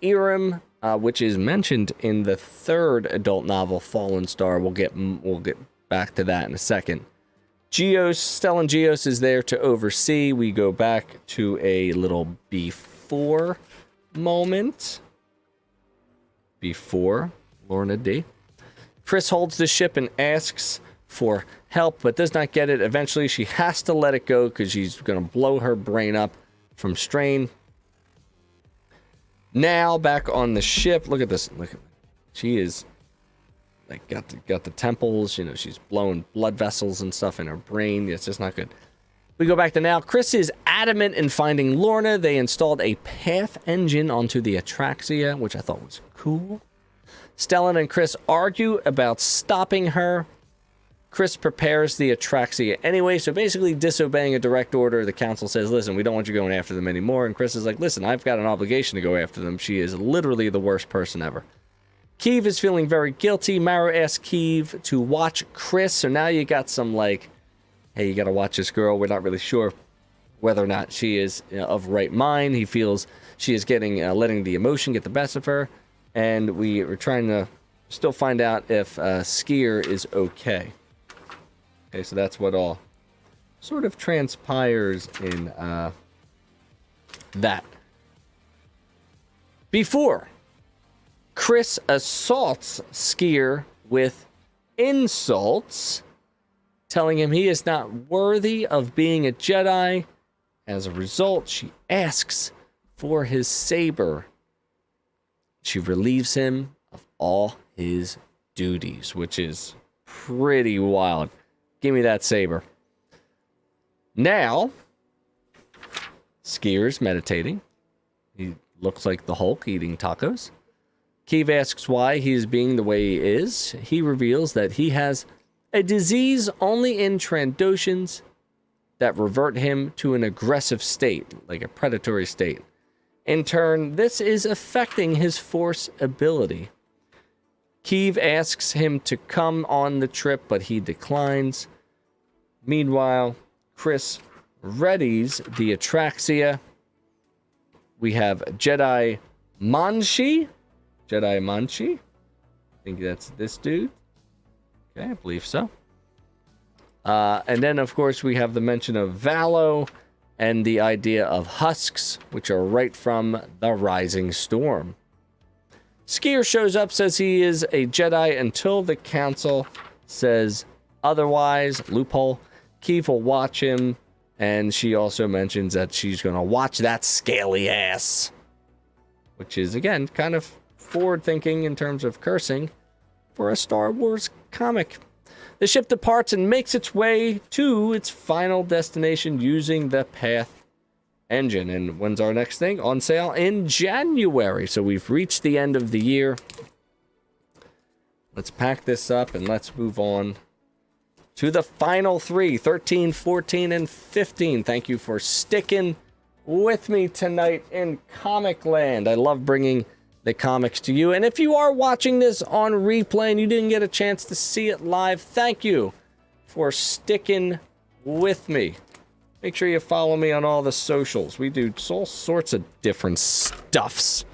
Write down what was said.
Irem, which is mentioned in the third adult novel, Fallen Star. We'll get back to that in a second. Stellan Geos is there to oversee. We go back to a little before moment. Before Lorna D. Chris holds the ship and asks for help, but does not get it. Eventually, she has to let it go because she's going to blow her brain up from strain. Now, back on the ship. Look at this. Look at she is like got the temples. You know, she's blowing blood vessels and stuff in her brain. It's just not good. We go back to now. Chris is adamant in finding Lorna. They installed a path engine onto the Atraxia, which I thought was cool. Stellan and Chris argue about stopping her. Chris prepares the Atraxia anyway, so basically disobeying a direct order. The council says, listen, we don't want you going after them anymore. And Chris is like, listen, I've got an obligation to go after them. She is literally the worst person ever. Kiev is feeling very guilty. Mara asks Kiev to watch Chris. So now you got some like, hey, you got to watch this girl. We're not really sure whether or not she is of right mind. He feels she is getting letting the emotion get the best of her. And we are trying to still find out if Skier is okay. Okay, so that's what all sort of transpires in that. Before Chris assaults Skier with insults, telling him he is not worthy of being a Jedi. As a result, she asks for his saber. She relieves him of all his duties, which is pretty wild. Give me that saber. Now, Skier's meditating. He looks like the Hulk eating tacos. Kiev asks why he is being the way he is. He reveals that he has a disease only in Trandoshans that revert him to an aggressive state, like a predatory state. In turn, this is affecting his Force ability. Kiev asks him to come on the trip, but he declines. Meanwhile, Chris readies the Atraxia. We have Jedi Manshi. I think that's this dude. Okay, I believe so. And then, of course, we have the mention of Valo and the idea of husks, which are right from the Rising Storm. Skier shows up, says he is a Jedi until the council says otherwise. Loophole. Kiev will watch him, and she also mentions that she's going to watch that scaly ass, which is, again, kind of forward-thinking in terms of cursing for a Star Wars comic. The ship departs and makes its way to its final destination using the path engine. And when's our next thing? On sale in January. So we've reached the end of the year. Let's pack this up and let's move on to the final three, 13, 14, and 15. Thank you for sticking with me tonight in Comic Land. I love bringing the comics to you. And if you are watching this on replay and you didn't get a chance to see it live, thank you for sticking with me. Make sure you follow me on all the socials. We do all sorts of different stuffs